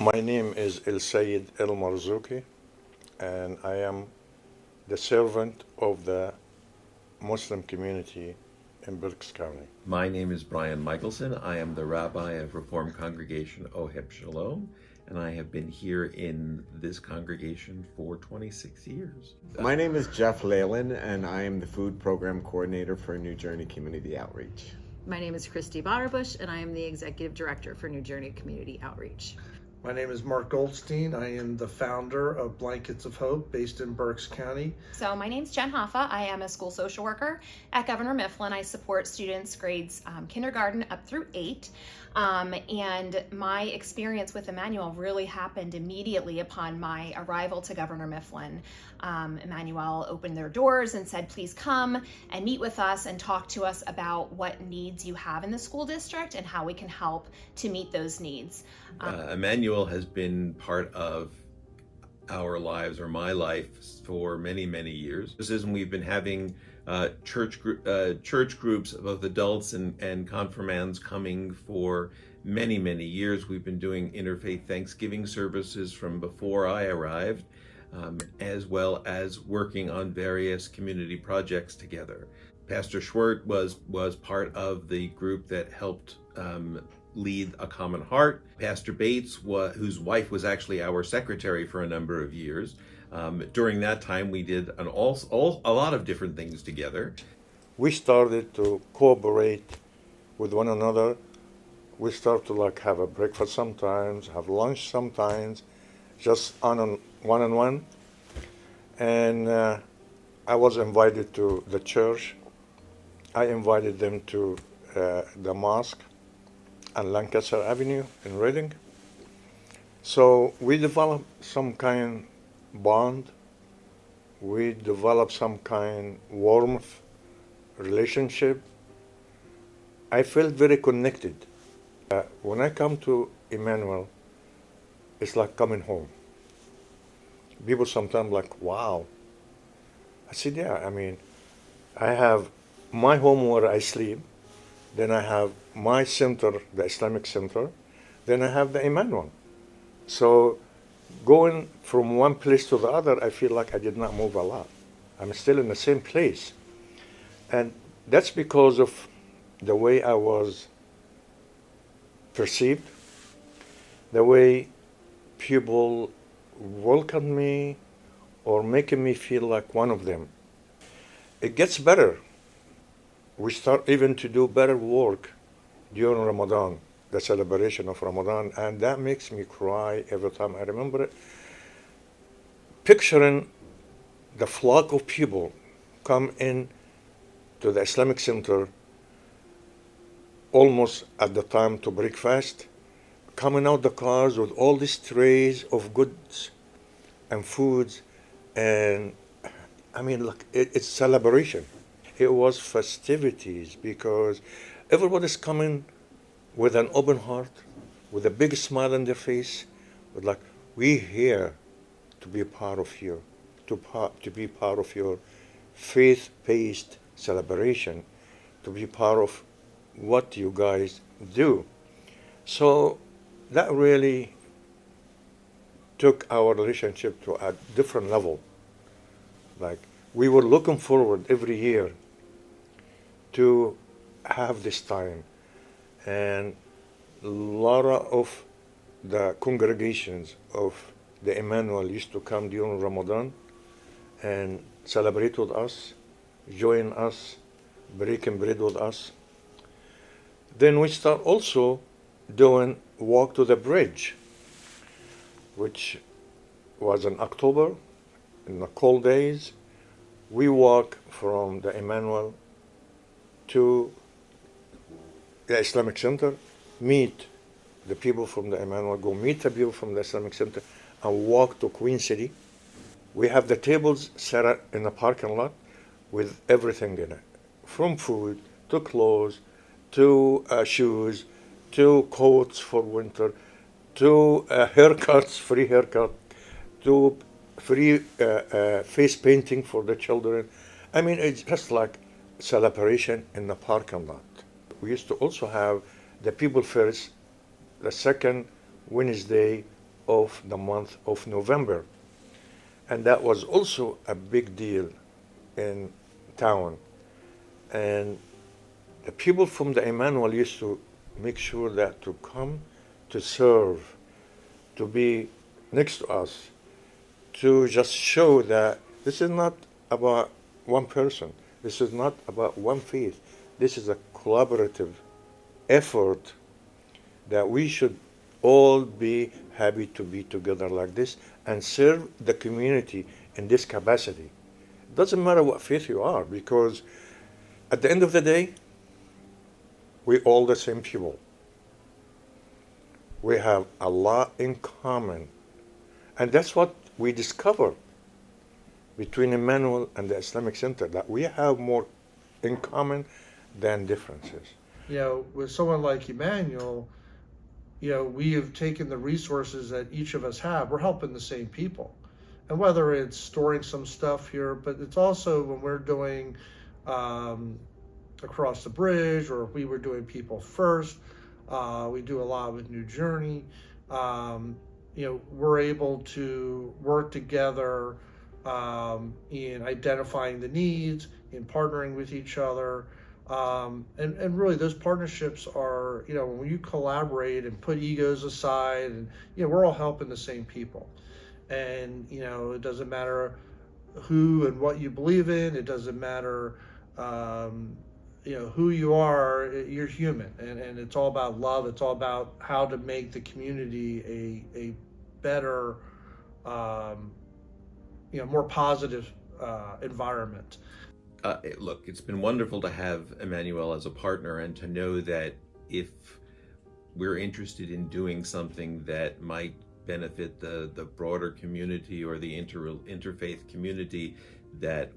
My name is El Sayed El Marzouki, and I am the servant of the Muslim community in Berks County. My name is Brian Michelson. I am the rabbi of Reformed Congregation Oheb Shalom, and I have been here in this congregation for 26 years. My name is Jeff Leyland, and I am the food program coordinator for New Journey Community Outreach. My name is Christy Botterbush, and I am the executive director for New Journey Community Outreach. My name is Mark Goldstein. I am the founder of Blankets of Hope based in Berks County. So my name's Jen Hoffa. I am a school social worker at Governor Mifflin. I support students grades kindergarten up through 8. And my experience with Emmanuel really happened immediately upon my arrival to Governor Mifflin. Emmanuel opened their doors and said, please come and meet with us and talk to us about what needs you have in the school district and how we can help to meet those needs. Emmanuel has been part of our lives, or my life, for many, many years. This is when we've been having church groups, both adults and confirmands, coming for many, many years. We've been doing interfaith Thanksgiving services from before I arrived, as well as working on various community projects together. Pastor Schwert was part of the group that helped lead A Common Heart. Pastor Bates, whose wife was actually our secretary for a number of years. During that time, we did a lot of different things together. We started to cooperate with one another. We started to have a breakfast sometimes, have lunch sometimes, just one-on-one. And I was invited to the church. I invited them to the mosque on Lancaster Avenue in Reading. So we developed some kind bond. We developed some kind warmth relationship. I felt very connected. When I come to Emmanuel, it's like coming home. People sometimes wow. I said, yeah, I have my home where I sleep. Then I have my center, the Islamic Center. Then I have the Emmanuel. So going from one place to the other, I feel like I did not move a lot. I'm still in the same place. And that's because of the way I was perceived, the way people welcomed me or making me feel like one of them. It gets better. We start even to do better work during Ramadan, the celebration of Ramadan, and that makes me cry every time I remember it. Picturing the flock of people come in to the Islamic Center almost at the time to breakfast, coming out the cars with all these trays of goods and foods, and it's celebration. It was festivities because everybody's coming with an open heart, with a big smile on their face, with we're here to be a part of you, to be part of your faith-based celebration, to be part of what you guys do. So that really took our relationship to a different level. We were looking forward every year to have this time. And a lot of the congregations of the Emmanuel used to come during Ramadan and celebrate with us, join us, breaking bread with us. Then we start also doing Walk to the Bridge, which was in October, in the cold days. We walk from the Emmanuel to the Islamic Center, meet the people from the Emmanuel, go meet the people from the Islamic Center, and walk to Queen City. We have the tables set up in the parking lot with everything in it, from food to clothes to shoes to coats for winter to haircuts, free haircut, to free face painting for the children. It's just like celebration in the parking lot. We used to also have the People First, the second Wednesday of the month of November. And that was also a big deal in town. And the people from the Emmanuel used to make sure that to come to serve, to be next to us, to just show that this is not about one person. This is not about one faith. This is a collaborative effort that we should all be happy to be together like this and serve the community in this capacity. It doesn't matter what faith you are, because at the end of the day, we're all the same people. We have a lot in common. And that's what we discover between Emmanuel and the Islamic Center, that we have more in common than differences. You know, with someone like Emmanuel, you know, we have taken the resources that each of us have. We're helping the same people. And whether it's storing some stuff here, but it's also when we're doing Across the Bridge, or we were doing People First, we do a lot with New Journey. You know, we're able to work together in identifying the needs, in partnering with each other. And really those partnerships are, you know, when you collaborate and put egos aside, and, you know, we're all helping the same people. And, you know, it doesn't matter who and what you believe in. It doesn't matter, you know, who you are. You're human, and it's all about love. It's all about how to make the community a better, you know, more positive environment. Look, it's been wonderful to have Emmanuel as a partner, and to know that if we're interested in doing something that might benefit the broader community or the interfaith community, that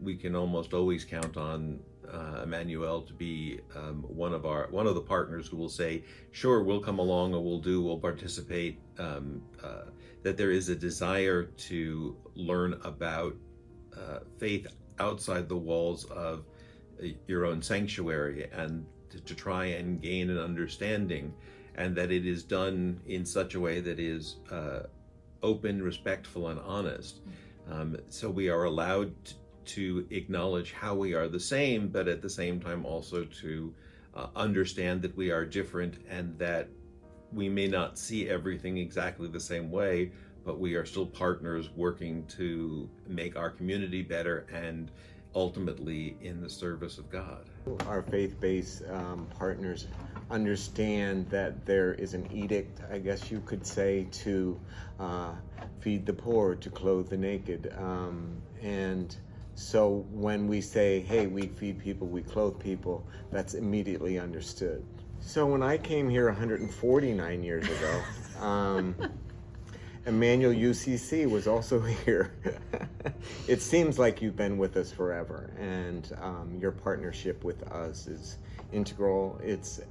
we can almost always count on Emmanuel to be one of the partners who will say, sure, we'll come along, or we'll participate. That there is a desire to learn about faith outside the walls of your own sanctuary, and to try and gain an understanding, and that it is done in such a way that is open, respectful, and honest. So we are allowed to acknowledge how we are the same, but at the same time also to understand that we are different, and that we may not see everything exactly the same way, but we are still partners working to make our community better, and ultimately in the service of God. Our faith-based partners understand that there is an edict, I guess you could say, to feed the poor, to clothe the naked. And so when we say, hey, we feed people, we clothe people, that's immediately understood. So when I came here 149 years ago, Emmanuel UCC was also here. It seems like you've been with us forever, and your partnership with us is integral. It's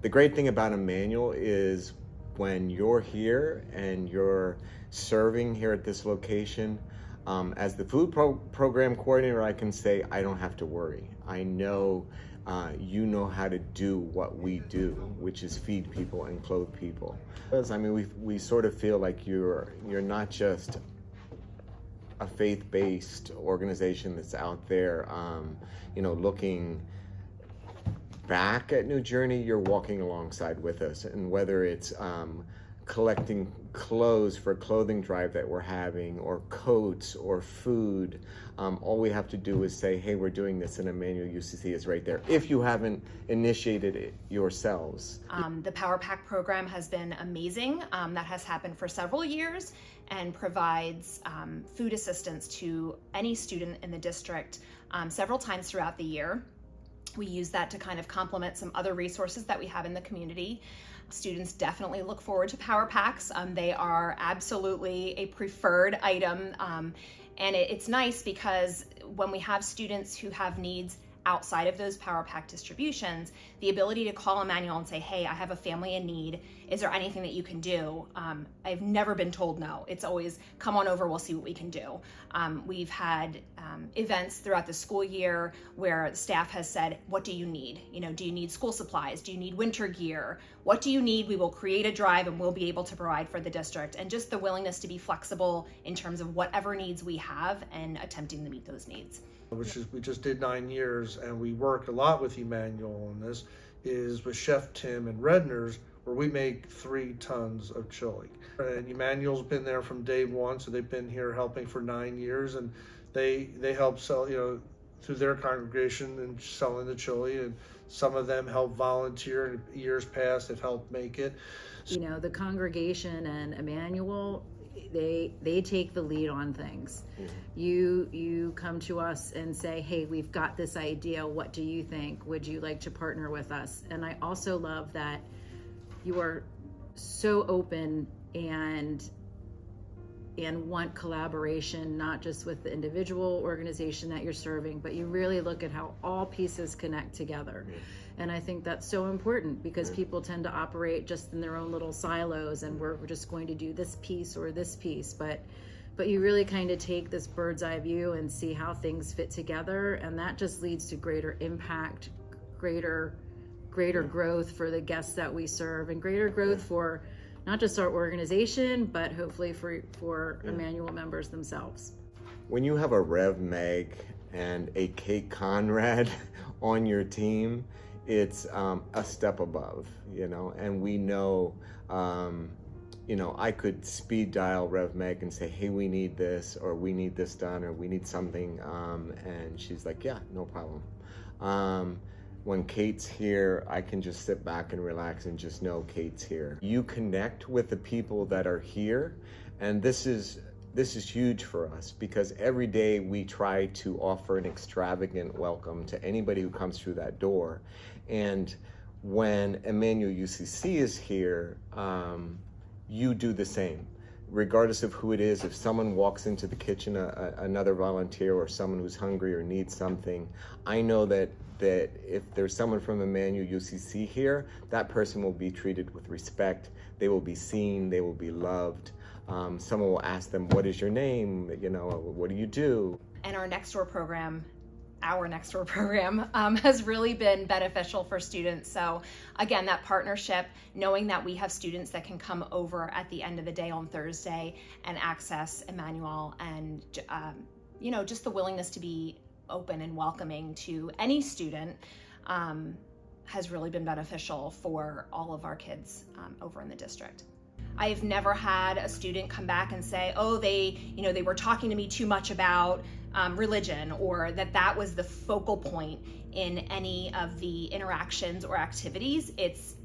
the great thing about Emmanuel is when you're here and you're serving here at this location, as the food program coordinator, I can say I don't have to worry. I know you know how to do what we do, which is feed people and clothe people. I mean, we sort of feel like you're not just a faith-based organization that's out there, you know, looking back at New Journey. You're walking alongside with us, and whether it's collecting clothes for a clothing drive that we're having, or coats, or food, all we have to do is say, hey, we're doing this, and Emmanuel UCC is right there, if you haven't initiated it yourselves. The Power Pack program has been amazing. That has happened for several years, and provides food assistance to any student in the district several times throughout the year. We use that to kind of complement some other resources that we have in the community. Students definitely look forward to Power Packs. They are absolutely a preferred item. And it's nice because when we have students who have needs outside of those Power Pack distributions, the ability to call Emmanuel and say, hey, I have a family in need. Is there anything that you can do? I've never been told no. It's always, come on over, we'll see what we can do. We've had events throughout the school year where the staff has said, what do you need? Do you need school supplies? Do you need winter gear? What do you need? We will create a drive and we'll be able to provide for the district. And just the willingness to be flexible in terms of whatever needs we have and attempting to meet those needs. We just did 9 years, and we work a lot with Emmanuel on this, is with Chef Tim and Redner's, where we make 3 tons of chili. And Emmanuel's been there from day one, so they've been here helping for 9 years, and they help sell, through their congregation and selling the chili, and some of them help volunteer in years past, have helped make it. The congregation and Emmanuel, they take the lead on things. You come to us and say, hey, we've got this idea, what do you think? Would you like to partner with us? And I also love that you are so open and want collaboration, not just with the individual organization that you're serving, but you really look at how all pieces connect together. And I think that's so important, because people tend to operate just in their own little silos, and we're just going to do this piece or this piece, but you really kind of take this bird's eye view and see how things fit together, and that just leads to greater impact, greater growth for the guests that we serve, and greater growth for not just our organization, but hopefully for Emmanuel members themselves. When you have a Rev Meg and a Kate Conrad on your team, it's a step above, and we know, I could speed dial Rev Meg and say, hey, we need this, or we need this done, or we need something, and she's like, yeah, no problem. When Kate's here, I can just sit back and relax and just know Kate's here. You connect with the people that are here, and this is huge for us, because every day we try to offer an extravagant welcome to anybody who comes through that door. And when Emmanuel UCC is here, you do the same. Regardless of who it is, if someone walks into the kitchen, another volunteer or someone who's hungry or needs something, I know that if there's someone from Emmanuel UCC here, that person will be treated with respect. They will be seen, they will be loved. Someone will ask them, what is your name? What do you do? And our next door program has really been beneficial for students. So again, that partnership, knowing that we have students that can come over at the end of the day on Thursday and access Emmanuel, and just the willingness to be open and welcoming to any student has really been beneficial for all of our kids over in the district. I've never had a student come back and say, oh, they were talking to me too much about religion, or that was the focal point in any of the interactions or activities. It's,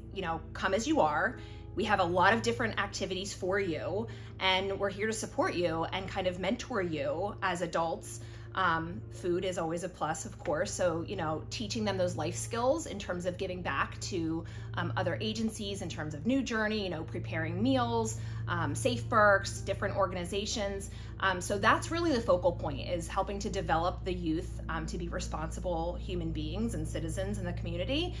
come as you are. We have a lot of different activities for you, and we're here to support you and kind of mentor you as adults. Food is always a plus, of course. So, teaching them those life skills in terms of giving back to other agencies in terms of New Journey, preparing meals, Safe Berks, different organizations. So that's really the focal point, is helping to develop the youth to be responsible human beings and citizens in the community.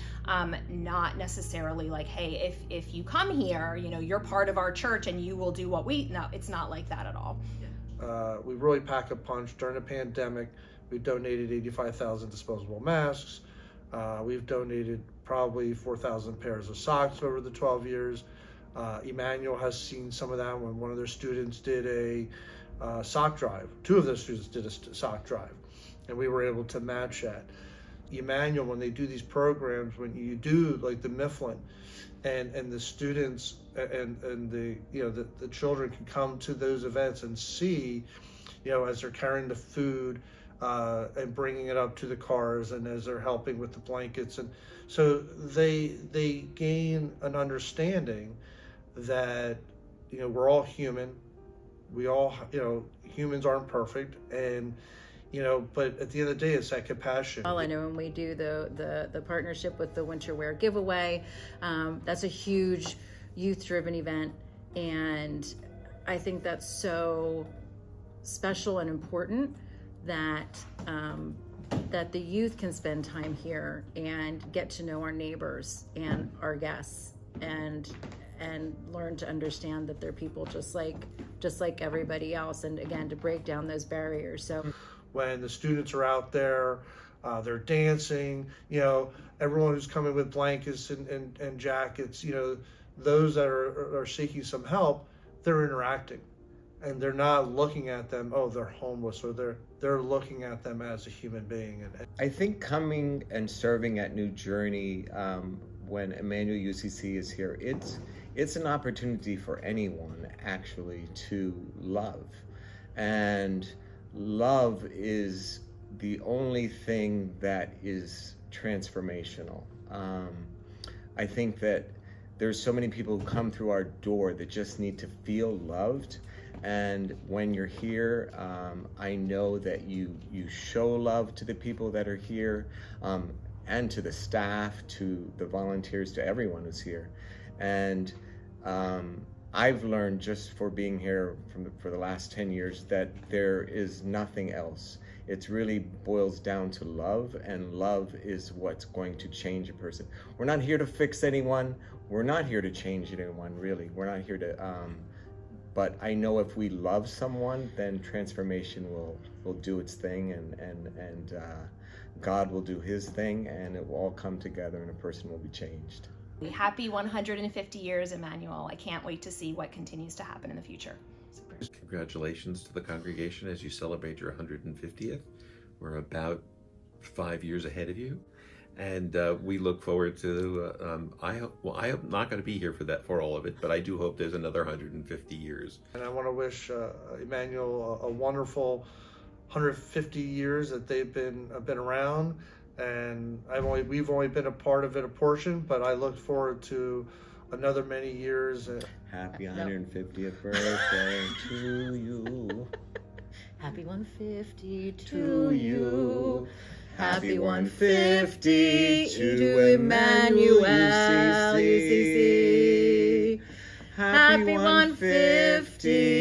Not necessarily like, hey, if you come here, you're part of our church and you will do what no, it's not like that at all. We really pack a punch. During the pandemic, we donated 85,000 disposable masks. We've donated probably 4,000 pairs of socks over the 12 years. Emmanuel has seen some of that when one of their students did a sock drive. 2 of their students did a sock drive, and we were able to match that. Emmanuel, when they do these programs, when you do like the Mifflin, and the students and the children can come to those events and see, as they're carrying the food and bringing it up to the cars, and as they're helping with the blankets, and so they gain an understanding that we're all human. We all humans aren't perfect, and but at the end of the day, it's that compassion. Well, I know when we do the partnership with the winter wear giveaway, that's a huge youth-driven event, and I think that's so special and important that that the youth can spend time here and get to know our neighbors and our guests and learn to understand that they're people just like everybody else, and again, to break down those barriers. So when the students are out there, they're dancing, everyone who's coming with blankets and jackets, those that are seeking some help, they're interacting, and they're not looking at them, oh, they're homeless, or they're looking at them as a human being. And I think coming and serving at New Journey, when Emmanuel UCC is here, it's an opportunity for anyone actually to love, and love is the only thing that is transformational. I think that there's so many people who come through our door that just need to feel loved, and when you're here, I know that you show love to the people that are here, and to the staff, to the volunteers, to everyone who's here. And I've learned just for being here for the last 10 years that there is nothing else. It really boils down to love, and love is what's going to change a person. We're not here to fix anyone. We're not here to change anyone, really. We're not here to, but I know if we love someone, then transformation will do its thing, and God will do his thing, and it will all come together, and a person will be changed. Happy 150 years, Emmanuel. I can't wait to see what continues to happen in the future. Congratulations to the congregation as you celebrate your 150th. We're about 5 years ahead of you, and we look forward to. I hope I'm not going to be here for all of it, but I do hope there's another 150 years. And I want to wish Emmanuel a wonderful 150 years that they've been around. And we've only been a part of it, a portion, but I look forward to another many years. Happy 150th birthday to you. happy 150 To you. Happy 150 to Emmanuel UCC. Happy 150